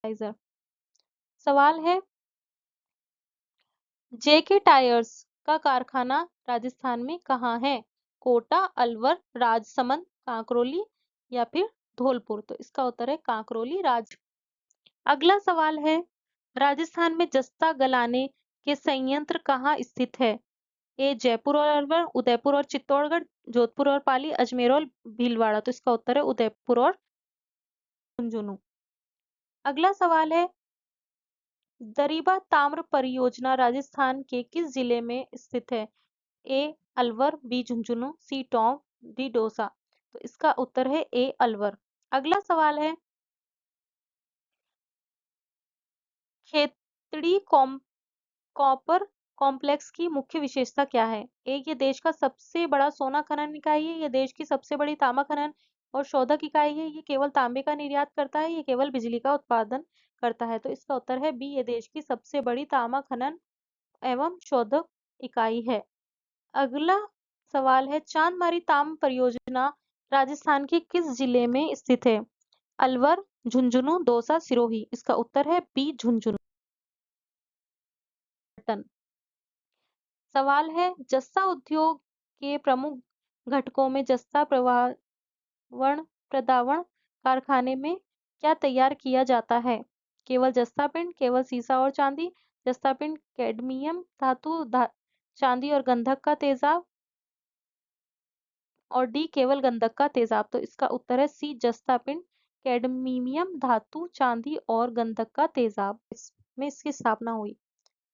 Fertiliser. सवाल है जेके tyres का कारखाना राजस्थान में कहाँ है? कोटा, अलवर, राजसमंद, कांकरोली या फिर धौलपुर। तो इसका उत्तर है कांकरोली अगला सवाल है राजस्थान में जस्ता गलाने के संयंत्र कहाँ स्थित है? ए जयपुर और अलवर, उदयपुर और चित्तौड़गढ़, जोधपुर और पाली, अजमेर और भीलवाड़ा। तो इसका उत्तर है उदयपुर और झुंझुनू। अगला सवाल है दरीबा ताम्र परियोजना राजस्थान के किस जिले में स्थित है? ए अलवर, बी झुंझुनू, सी टोंक, डी दौसा। तो इसका उत्तर है ए अलवर। अगला सवाल है खेतड़ी कॉपर कॉम्प्लेक्स की मुख्य विशेषता क्या है? ए ये देश का सबसे बड़ा सोना खनन इकाई है, ये देश की सबसे बड़ी तांबा खनन और शोधक इकाई है, ये केवल तांबे का निर्यात करता है, ये केवल बिजली का उत्पादन करता है। तो इसका उत्तर है बी, ये देश की सबसे बड़ी तांबा खनन एवं शोधक इकाई है। अगला सवाल है चांदमारी ताम्र परियोजना राजस्थान के किस जिले में स्थित है? अलवर, झुंझुनू, दौसा, सिरोही। इसका उत्तर है बी झुंझुनू। सवाल है जस्ता उद्योग के प्रमुख घटकों में जस्ता प्रदावण कारखाने में क्या तैयार किया जाता है? केवल जस्ता पिंड, केवल सीसा और चांदी, जस्ता पिंड कैडमियम धातु चांदी और गंधक का तेजाब और डी केवल गंधक का तेजाब। तो इसका उत्तर है सी जस्ता पिंड कैडमियम धातु चांदी और गंधक का तेजाब इसमें इसकी स्थापना हुई।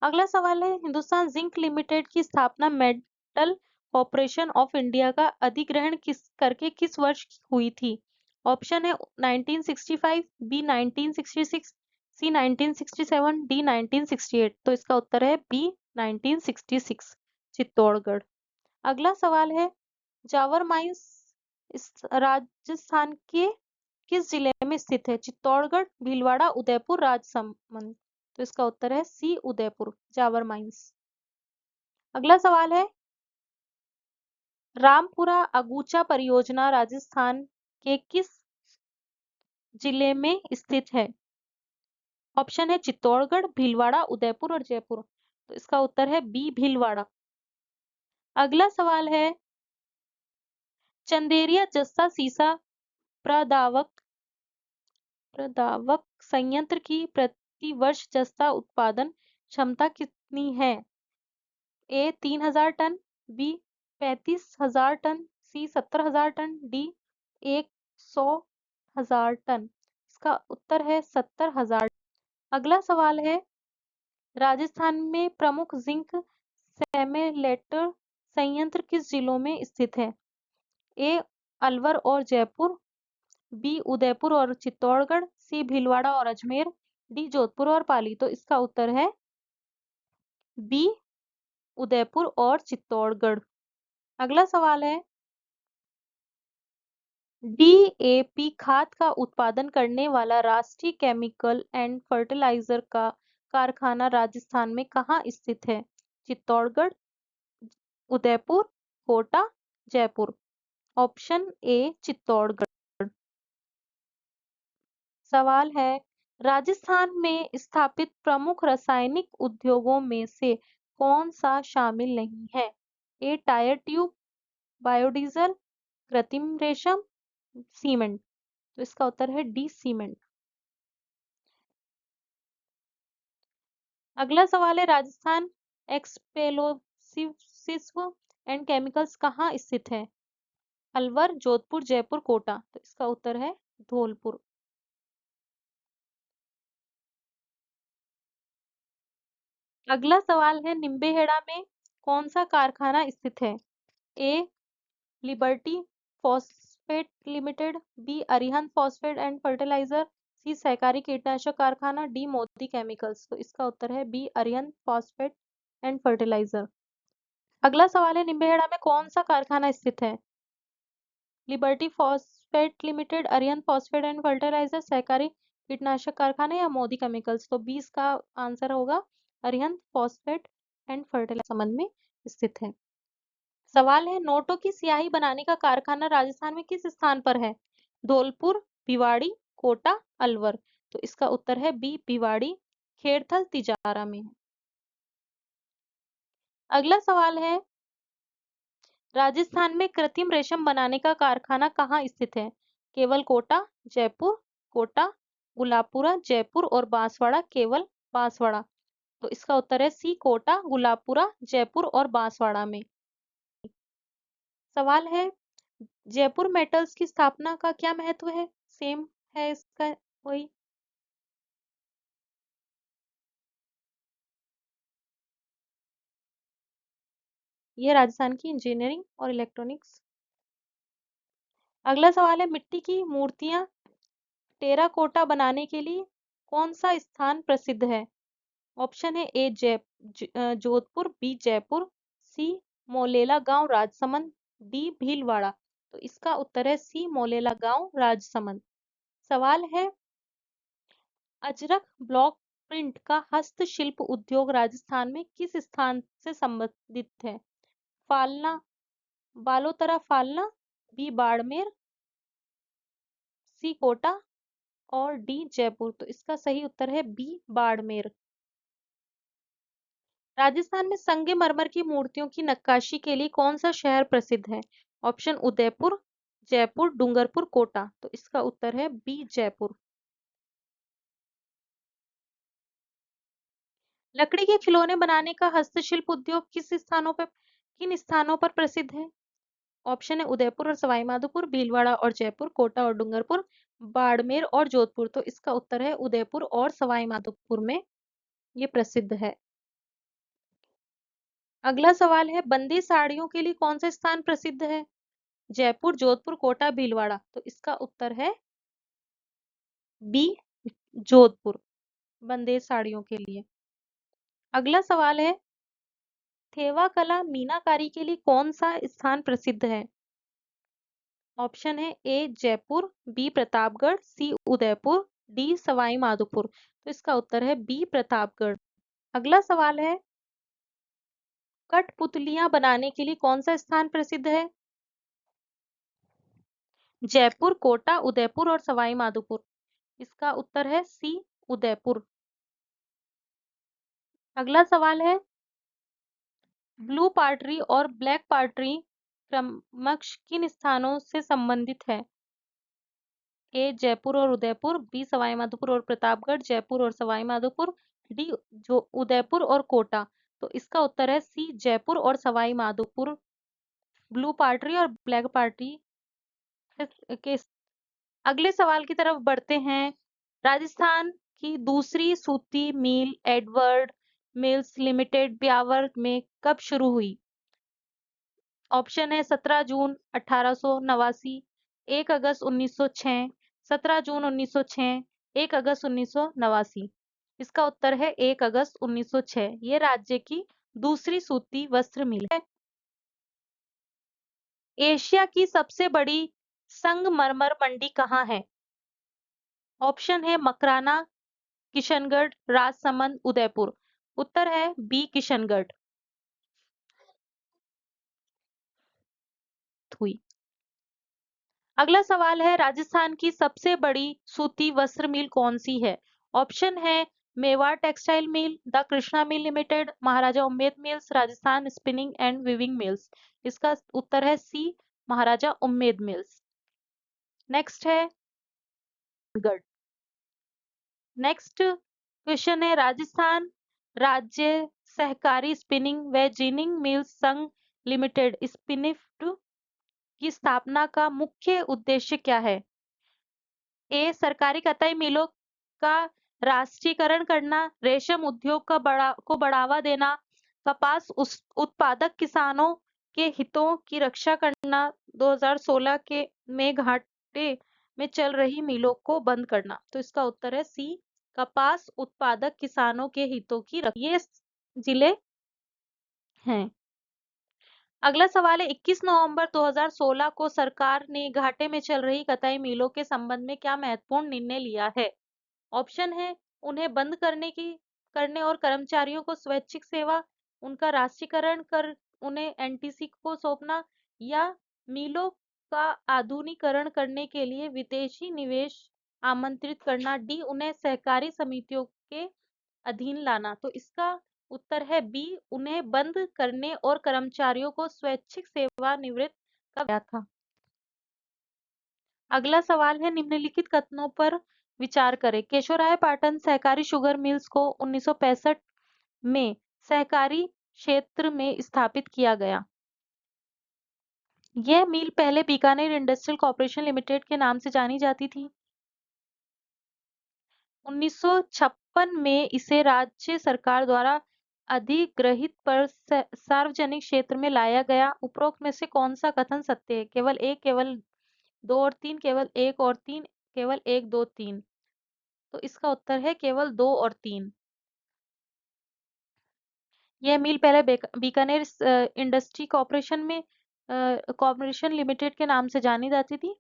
अगला सवाल है हिंदुस्तान जिंक लिमिटेड की स्थापना मेटल कॉर्पोरेशन ऑफ इंडिया का अधिग्रहण किस वर्ष हुई थी? ऑप्शन है 1965, बी 1966, सी 1967, डी 1968। तो इसका उत्तर है बी 1966 चित्तौड़गढ़। अगला सवाल है जावर माइंस राजस्थान के किस जिले में स्थित है? चित्तौड़गढ़, भीलवाड़ा, उदयपुर, राजसमंद। तो इसका उत्तर है सी उदयपुर जावर माइंस। अगला सवाल है रामपुरा अगुचा परियोजना राजस्थान के किस जिले में स्थित है? ऑप्शन है चित्तौड़गढ़, भीलवाड़ा, उदयपुर और जयपुर। तो इसका उत्तर है बी भीलवाड़ा। अगला सवाल है चंदेरिया जस्ता सीसा प्रदावक संयंत्र की प्रति वर्ष जस्ता उत्पादन क्षमता कितनी है? ए 3000 टन, बी 35,000 टन, सी 70,000 टन, डी 100,000 टन। इसका उत्तर है 70,000। अगला सवाल है राजस्थान में प्रमुख जिंक सेमेलेटर संयंत्र किस जिलों में स्थित है? ए अलवर और जयपुर, बी उदयपुर और चित्तौड़गढ़, सी भीलवाड़ा और अजमेर, डी जोधपुर और पाली। तो इसका उत्तर है बी उदयपुर और चित्तौड़गढ़। अगला सवाल है डीएपी खाद का उत्पादन करने वाला राष्ट्रीय केमिकल एंड फर्टिलाइजर का कारखाना राजस्थान में कहाँ स्थित है? चित्तौड़गढ़, उदयपुर, कोटा, जयपुर। Option A Chittorgarh. सवाल है राजस्थान में स्थापित प्रमुख रासायनिक उद्योगों में से कौन सा शामिल नहीं है? ए टायर ट्यूब, बायोडीजल, कृत्रिम रेशम, सीमेंट। तो इसका उत्तर है डी सीमेंट। अगला सवाल है राजस्थान एक्सप्लोसिव एंड केमिकल्स कहाँ स्थित है? अलवर, जोधपुर, जयपुर, कोटा। तो इसका उत्तर है धौलपुर। अगला सवाल है निम्बेहेड़ा में कौन सा कारखाना स्थित है? A Liberty phosphate Limited, B Arihant phosphate and Fertilizer, C सहकारी कीटनाशक कारखाना, डी मोदी केमिकल्स। तो इसका उत्तर है B Arihant phosphate and fertiliser. अगला सवाल है निम्बेहेड़ा में कौन सा कारखाना स्थित है? Liberty phosphate limited, Arihant phosphate and fertiliser, सहकारी कीटनाशक कारखाना या मोदी केमिकल्स। तो 20 का आंसर होगा अरिहंत फॉस्फेट एंड फर्टिलाइजर संबंध में स्थित है। सवाल है नोटों की स्याही बनाने का कारखाना राजस्थान में किस स्थान पर है? धौलपुर, भिवाड़ी, कोटा, अलवर। तो इसका उत्तर है बी भिवाड़ी, खेड़थल, तिजारा में। अगला सवाल है, राजस्थान में कृत्रिम रेशम बनाने का कारखाना कहाँ स्थित है? केवल कोटा, जयपुर, कोटा, गुलाबपुरा, जयपुर और बांसवाड़ा, केवल बांसवाड़ा। तो इसका उत्तर है सी कोटा, गुलाबपुरा, जयपुर और बांसवाड़ा में। सवाल है, जयपुर मेटल्स की स्थापना का क्या महत्व है? सेम है इसका वही। ये राजस्थान की इंजीनियरिंग और इलेक्ट्रॉनिक्स। अगला सवाल है, मिट्टी की मूर्तियां टेराकोटा बनाने के लिए कौन सा स्थान प्रसिद्ध है? ऑप्शन है ए जोधपुर, बी जयपुर, सी मोलेला गांव राजसमंद, डी भीलवाड़ा। तो इसका उत्तर है सी मोलेला गांव राजसमंद। सवाल है, अजरक ब्लॉक प्रिंट का हस्तशिल्प उद्योग राजस्थान में किस स्थान से संबंधित है? फालना, बालोतरा फालना, बी बाड़मेर, सी कोटा और डी जयपुर। तो इसका सही उत्तर है बी बाड़मेर। राजस्थान में संगमरमर की मूर्तियों की नक्काशी के लिए कौन सा शहर प्रसिद्ध है? ऑप्शन उदयपुर, जयपुर, डूंगरपुर, कोटा। तो इसका उत्तर है बी जयपुर। लकड़ी के खिलौने बनाने का हस्तशिल्प उद्योग किन स्थानों पर प्रसिद्ध है? ऑप्शन है उदयपुर और सवाई माधोपुर, भीलवाड़ा और जयपुर, कोटा और डूंगरपुर, बाड़मेर और जोधपुर। तो इसका उत्तर है उदयपुर और सवाई माधोपुर में ये प्रसिद्ध है। अगला सवाल है, बंदी साड़ियों के लिए कौन सा स्थान प्रसिद्ध है? जयपुर, जोधपुर, कोटा, भीलवाड़ा। तो इसका उत्तर है बी जोधपुर, बंदेज साड़ियों के लिए। अगला सवाल है, थेवा कला मीनाकारी के लिए कौन सा स्थान प्रसिद्ध है? ऑप्शन है ए जयपुर, बी प्रतापगढ़, सी उदयपुर, डी सवाई माधोपुर। तो इसका उत्तर है बी प्रतापगढ़। अगला सवाल है, कठपुतलियां बनाने के लिए कौन सा स्थान प्रसिद्ध है? जयपुर, कोटा, उदयपुर और सवाई माधोपुर। इसका उत्तर है सी उदयपुर। अगला सवाल है, ब्लू पार्टरी और ब्लैक पार्टरी क्रमश किन स्थानों से संबंधित है? ए जयपुर और उदयपुर, बी सवाई माधोपुर और प्रतापगढ़, जयपुर और सवाई माधोपुर, डी जो उदयपुर और कोटा। तो इसका उत्तर है सी जयपुर और सवाई माधोपुर, ब्लू पार्टरी और ब्लैक पार्टी के। अगले सवाल की तरफ बढ़ते हैं, राजस्थान की दूसरी सूती मिल एडवर्ड मिल्स लिमिटेड ब्यावर में कब शुरू हुई? ऑप्शन है 17 जून 1889, 1 अगस्त 1906, 17 जून 1906, 1 अगस्त 1989। इसका उत्तर है 1 अगस्त 1906। ये राज्य की दूसरी सूती वस्त्र मिल है। एशिया की सबसे बड़ी संगमरमर मंडी कहाँ है? ऑप्शन है मकराना, किशनगढ़, राजसमंद, उदयपुर। उत्तर है बी किशनगढ़। हुई। अगला सवाल है, राजस्थान की सबसे बड़ी सूती वस्त्र मिल कौन सी है? ऑप्शन है Mewar textile mill, the Krishna mill limited, Maharaja Ummed mills, Rajasthan spinning and weaving mills. इसका उत्तर है C Maharaja Ummed mills. Next है गढ़। नेक्स्ट क्वेश्चन है, राजस्थान राज्य सहकारी स्पिनिंग व जिनिंग मिल्स संघ लिमिटेड स्पिनिफ्ट की स्थापना का मुख्य उद्देश्य क्या है? ए सरकारी कताई मिलों का राष्ट्रीयकरण करना, रेशम उद्योग को बढ़ावा देना, कपास उत्पादक किसानों के हितों की रक्षा करना, 2016 के में घाटे में चल रही मिलों को बंद करना। तो इसका उत्तर है सी कपास उत्पादक किसानों के हितों की रक्षा। ये जिले हैं। अगला सवाल है, 21 नवंबर 2016 को सरकार ने घाटे में चल रही कताई मिलों के संबंध में क्या महत्वपूर्ण निर्णय लिया है? ऑप्शन है उन्हें बंद करने और कर्मचारियों को स्वैच्छिक सेवा, उनका राष्ट्रीयकरण कर उन्हें एनटीसी को सौंपना, या मिलों का आधुनिकीकरण करने के लिए विदेशी निवेश आमंत्रित करना, डी उन्हें सहकारी समितियों के अधीन लाना। तो इसका उत्तर है बी, उन्हें बंद करने और कर्मचारियों को स्वैच्छिक सेवानिवृत्त का गया था। अगला सवाल है, निम्नलिखित कथनों पर विचार करें। केशवराय पाटन सहकारी शुगर मिल्स को 1965 में सहकारी क्षेत्र में स्थापित किया गया। यह मिल पहले बीकानेर इंडस्ट्रियल कॉर्पोरेशन लिमिटेड के नाम से जानी जाती थी। 1956 में इसे राज्य सरकार द्वारा अधिग्रहित पर सार्वजनिक क्षेत्र में लाया गया। उपरोक्त में से कौन सा कथन सत्य है? केवल एक, केवल दो और तीन, केवल एक और तीन, केवल एक, दो, तीन। तो इसका उत्तर है केवल दो और तीन। यह मिल पहले बीकानेर इंडस्ट्री कॉर्पोरेशन लिमिटेड के नाम से जानी जाती थी।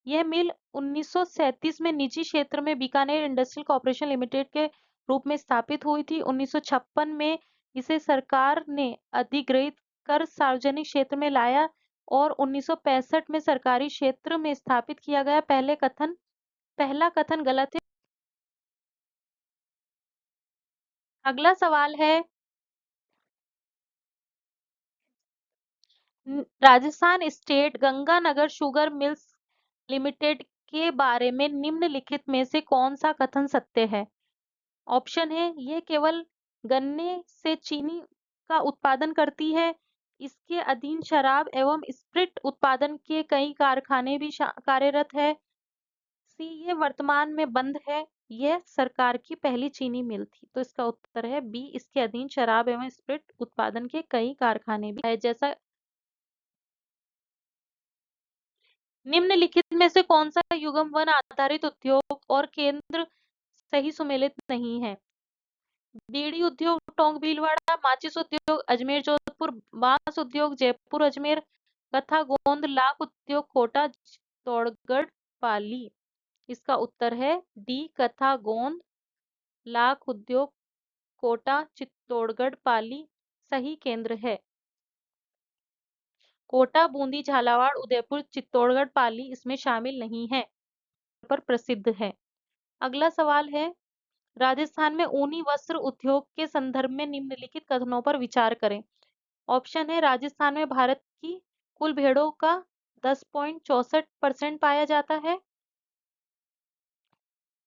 यह मिल 1937 में निजी क्षेत्र में बीकानेर इंडस्ट्रियल कॉर्पोरेशन लिमिटेड के रूप में स्थापित हुई थी। 1956 में इसे सरकार ने अधिग्रहित कर सार्वजनिक क्षेत्र में लाया और 1965 में सरकारी क्षेत्र में स्थापित किया गया। पहला कथन गलत है। अगला सवाल है, Rajasthan state Ganganagar sugar mills limited के बारे में निम्नलिखित में से कौन सा कथन सत्य है? ऑप्शन है, यह केवल गन्ने से चीनी का उत्पादन करती है। इसके अधीन शराब एवं स्पिरिट उत्पादन के कई कारखाने भी कार्यरत है। सी, ये वर्तमान में बंद है। यह सरकार की पहली चीनी मिल थी। तो इसका उत्तर है बी, इसके अधीन शराब एवं स्पिरिट उत्पादन के कई कारखाने भी है। जैसा निम्नलिखित में से कौन सा युग्म वन आधारित उद्योग और केंद्र सही सुमेलित नहीं है? बीड़ी उद्योग टोंक भीलवाड़ा, माचिस उद्योग अजमेर जोधपुर, बांस उद्योग जयपुर अजमेर, कथा गोंद लाख उद्योग कोटा चित्तौड़गढ़ पाली। इसका उत्तर है डी, कथा गोंद लाख उद्योग कोटा चित्तौड़गढ़ पाली सही केंद्र है। कोटा, बूंदी, झालावाड़, उदयपुर, चित्तौड़गढ़ पाली इसमें शामिल नहीं है, पर प्रसिद्ध है। अगला सवाल है, राजस्थान में ऊनी वस्त्र उद्योग के संदर्भ में निम्नलिखित कथनों पर विचार करें। ऑप्शन है, राजस्थान में भारत की कुल भेड़ों का 10.64% पाया जाता है।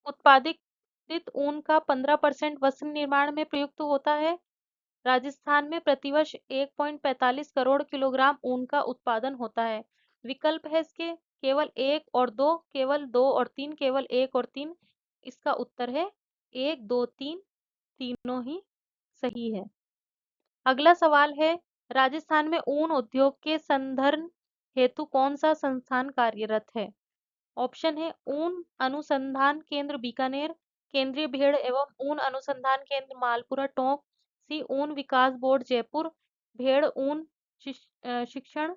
उत्पादित ऊन का 15% वस्त्र निर्माण में प्रयुक्त होता है। राजस्थान में प्रतिवर्ष 1.45 करोड़ किलोग्राम ऊन का उत्पादन होता है। विकल्प है इसके केवल एक और दो, केवल दो और तीन, केवल एक और तीन। इसका उत्तर है एक, दो, तीन, तीनों ही सही है। अगला सवाल है, राजस्थान में ऊन उद्योग के संवर्धन हेतु कौन सा संस्थान कार्यरत है? ऑप्शन है, ऊन अनुसंधान केंद्र बीकानेर, केंद्रीय भेड़ एवं ऊन अनुसंधान केंद्र मालपुरा टोंक, सी ऊन विकास बोर्ड जयपुर, भेड़ ऊन शिक्षण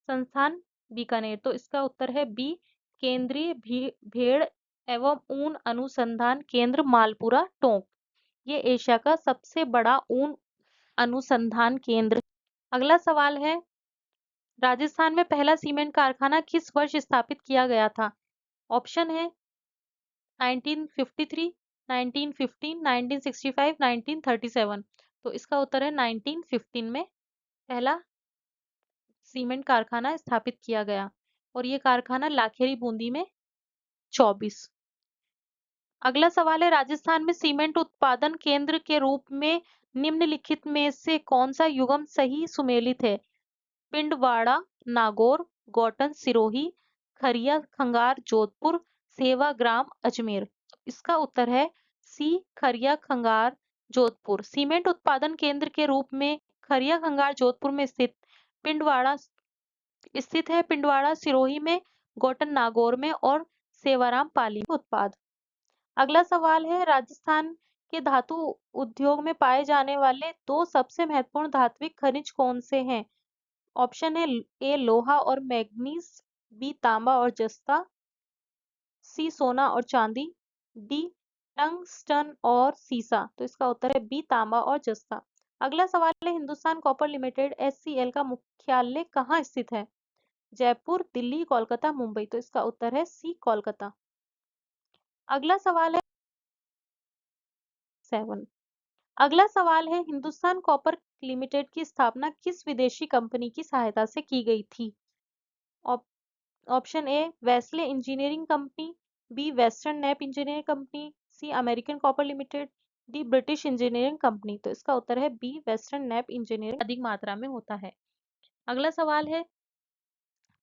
संस्थान बीकानेर। तो इसका उत्तर है बी, केंद्रीय भेड़ एवं ऊन अनुसंधान केंद्र मालपुरा टोंक। ये एशिया का सबसे बड़ा ऊन अनुसंधान केंद्र। अगला सवाल है, राजस्थान में पहला सीमेंट कारखाना किस वर्ष स्थापित किया गया था? ऑप्शन है 1953, 1915, 1965, 1937। तो इसका उत्तर है 1915 में पहला सीमेंट कारखाना स्थापित किया गया और ये कारखाना लाखेरी बूंदी में 24। अगला सवाल है, राजस्थान में सीमेंट उत्पादन केंद्र के रूप में निम्नलिखित में से कौन सा युग्म सही सुमेलित है? पिंडवाड़ा नागौर, गौटन सिरोही, खरिया खंगार जोधपुर, सेवाग्राम अजमेर। इसका उत्तर है सी, खरिया खंगार जोधपुर। सीमेंट उत्पादन केंद्र के रूप में खरिया खंगार जोधपुर में स्थित है। पिंडवाड़ा सिरोही में, गौटन नागौर में और सेवाराम पाली में उत्पाद। अगला सवाल है, राजस्थान के धातु उद्योग में पाए जाने वाले दो सबसे महत्वपूर्ण धात्विक खनिज कौन से हैं? ऑप्शन है, ए लोहा और मैग्नीज, बी तांबा और जस्ता, सी सोना और चांदी, डी टंगस्टन और सीसा। तो इसका उत्तर है बी तांबा और जस्ता। अगला सवाल है, हिंदुस्तान कॉपर लिमिटेड HCL का मुख्यालय कहाँ स्थित है? जयपुर, दिल्ली, कोलकाता, मुंबई। तो इसका उत्तर है सी, कोलकाता। अगला सवाल है 7। अगला सवाल है हिंदुस्तान कॉपर लिमिटेड की स्थापना किस विदेशी कंपनी की सहायता से की गई थी? Op option A Wesley engineering company, B western Knapp engineering company, C American copper limited, D British engineering company. तो इसका उत्तर है बी वेस्टर्न नैप इंजीनियरिंग अधिक मात्रा में होता है। अगला सवाल है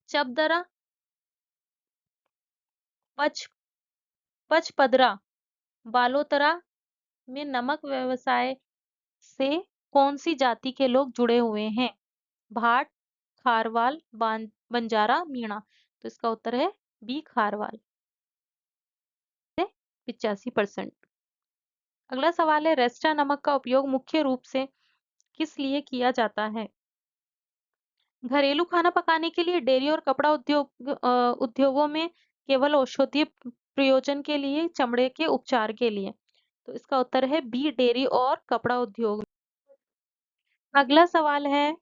चपदरा पच पचपदरा बालोतरा में नमक व्यवसाय से कौन सी जाति के लोग जुड़े हुए हैं? भाट, खारवाल, बंजारा, मीणा। तो इसका उत्तर है बी खारवाल से 85%। अगला सवाल है रेस्टा नमक का उपयोग मुख्य रूप से किस लिए किया जाता है? घरेलू खाना पकाने के लिए, डेयरी और कपड़ा उद्योगों में, केवल औषधीय प्रयोजन के लिए, चमड़े के उपचार के लिए। तो इसका उत्तर है बी डेयरी और कपड़ा उद्योग। अगला सवाल है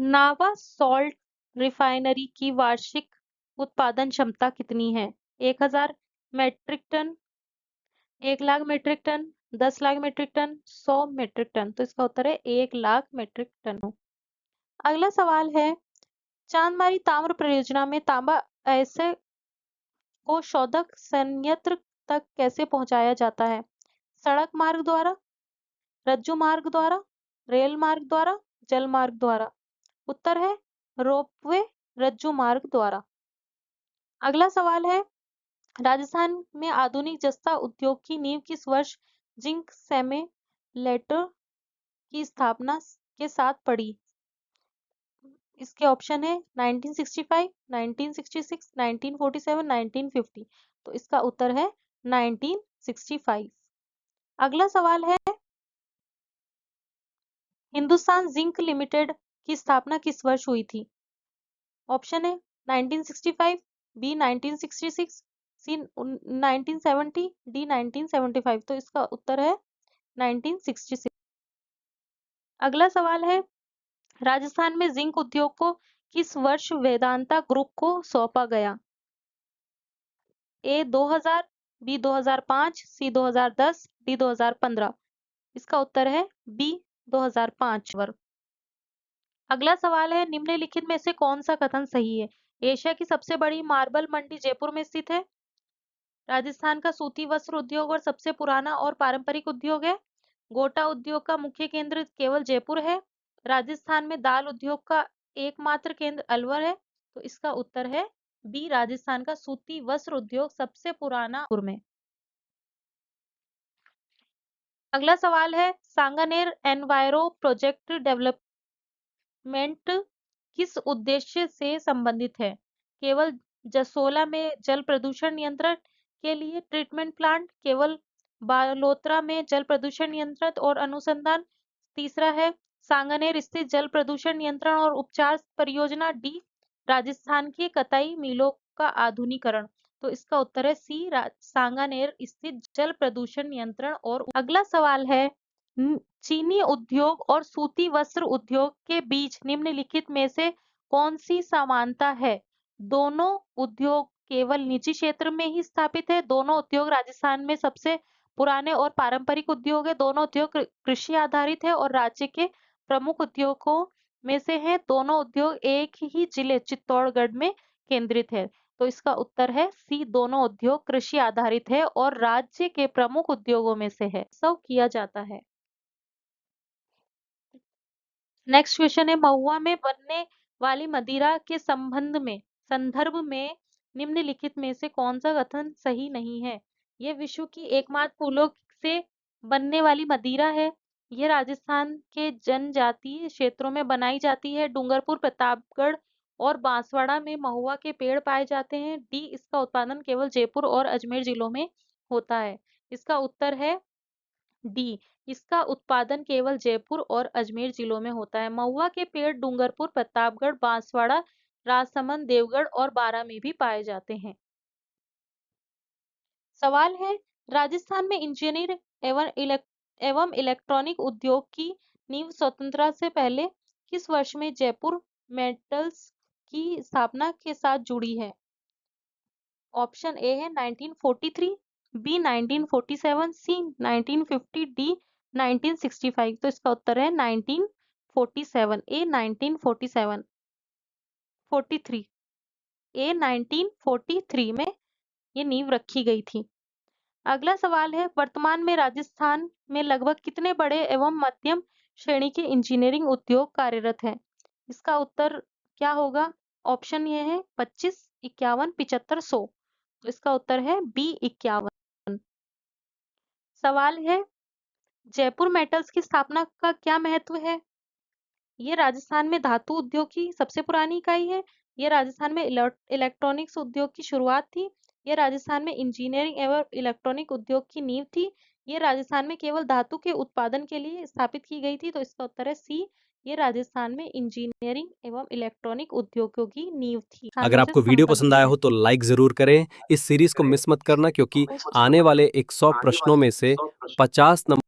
नावा सॉल्ट रिफाइनरी की वार्षिक उत्पादन क्षमता कितनी है? 1000 metric tonne, 1 lakh metric tonne, 10 lakh metric tonne, 100 metric tonne. तो इसका उत्तर है 1 लाख मीट्रिक टन। अगला सवाल है चांदमारी ताम्र परियोजना में तांबा ऐसे को शोधक संयंत्र तक कैसे पहुंचाया जाता है? सड़क मार्ग द्वारा, रज्जु मार्ग द्वारा, रेल मार्ग द्वारा, जल मार्ग द्वारा। उत्तर है रोपवे रज्जु मार्ग द्वारा। अगला सवाल है राजस्थान में आधुनिक जस्ता उद्योग की नींव किस वर्ष जिंक सेमेलेटर की स्थापना के साथ पड़ी? इसके ऑप्शन है 1965, 1966, 1947, 1950। तो इसका उत्तर है 1965। अगला सवाल है हिंदुस्तान जिंक लिमिटेड की स्थापना किस वर्ष हुई थी? ऑप्शन है 1965, बी 1966, सी 1970, डी 1975। तो इसका उत्तर है 1966। अगला सवाल है राजस्थान में जिंक उद्योग को किस वर्ष वेदांता ग्रुप को सौंपा गया? ए 2000, बी 2005, सी 2010, डी 2015। इसका उत्तर है बी 2005 वर्ष। अगला सवाल है निम्नलिखित में से कौन सा कथन सही है? एशिया की सबसे बड़ी मार्बल मंडी जयपुर में स्थित है। राजस्थान का सूती वस्त्र उद्योग और सबसे पुराना और पारंपरिक उद्योग है। गोटा उद्योग का मुख्य केंद्र केवल जयपुर है। राजस्थान में दाल उद्योग का एकमात्र केंद्र अलवर है। तो इसका उत्तर है बी राजस्थान का सूती वस्त्र उद्योग सबसे पुराना जयपुर में। अगला सवाल है सांगानेर एनवायरो प्रोजेक्ट डेवलपमेंट किस उद्देश्य से संबंधित है? केवल जसोला में जल प्रदूषण नियंत्रण के लिए ट्रीटमेंट प्लांट, केवल बालोतरा में जल प्रदूषण नियंत्रण और अनुसंधान। तीसरा है सांगानेर स्थित जल प्रदूषण नियंत्रण और उपचार परियोजना। डी राजस्थान के कताई मिलों का आधुनिकीकरण। तो इसका उत्तर है सी सांगानेर स्थित जल प्रदूषण नियंत्रण और अगला सवाल है चीनी उद्योग और सूती वस्त्र उद्योग के बीच निम्नलिखित में से कौन सी समानता है? दोनों उद्योग केवल निजी क्षेत्र में ही स्थापित है। दोनों उद्योग राजस्थान में सबसे पुराने और पारंपरिक उद्योग है। दोनों उद्योग कृषि आधारित है और राज्य के प्रमुख उद्योगों में से है। दोनों उद्योग एक ही जिले चित्तौड़गढ़ में केंद्रित है। तो इसका उत्तर है सी दोनों उद्योग कृषि आधारित है और राज्य के प्रमुख उद्योगों में से है। सब किया जाता है। नेक्स्ट क्वेश्चन है महुआ में बनने वाली मदिरा के संदर्भ में निम्नलिखित में से कौन सा कथन सही नहीं है? यह विश्व की एकमात्र फूलों से बनने वाली मदिरा है। यह राजस्थान के जनजातीय क्षेत्रों में बनाई जाती है। डूंगरपुर, प्रतापगढ़ और बांसवाड़ा में महुआ के पेड़ पाए जाते हैं। डी इसका उत्पादन केवल जयपुर और अजमेर जिलों में होता है। इसका उत्तर है डी इसका उत्पादन केवल जयपुर और अजमेर जिलों में होता है। महुआ के पेड़ डूंगरपुर, प्रतापगढ़, बांसवाड़ा, राजसमंद, देवगढ़ और बारां में भी पाए जाते हैं। सवाल है राजस्थान में इंजीनियर एवं इलेक्ट्रॉनिक उद्योग की नींव स्वतंत्रता से पहले किस वर्ष में जयपुर मेटल्स की स्थापना के साथ जुड़ी है? ऑप्शन ए है 1943, बी 1947, सी 1950, डी 1965। तो इसका उत्तर है 1947, ए 1947, 43, ए 1943 में ये नींव रखी गई थी। अगला सवाल है, वर्तमान में राजस्थान में लगभग कितने बड़े एवं मध्यम श्रेणी के इंजीनियरिंग उद्योग कार्यरत हैं? इसका उत्तर क्या होगा? ऑप्शन ये है 25, 51, 75, 100। तो इसका उत्तर है बी 51। सवाल है, जयपुर मेटल्स की स्थापना का क्या महत्व है? ये राजस्थान में धातु उद्योग की सबसे पुरानी इकाई है। ये राजस्थान में इलेक्ट्रॉनिक्स उद्योग की शुरुआत थी। ये राजस्थान में इंजीनियरिंग एवं इलेक्ट्रॉनिक उद्योग की नींव थी। ये राजस्थान में केवल धातु के उत्पादन के लिए स्थापित की गई थी। तो इसका उत्तर है सी, ये राजस्थान में इंजीनियरिंग एवं इलेक्ट्रॉनिक उद्योगों की नींव थी। अगर आपको वीडियो पसंद आया हो तो लाइक जरूर करें। इस सीरीज को मिस मत करना, क्योंकि आने वाले 100 प्रश्नों में से 50 नंबर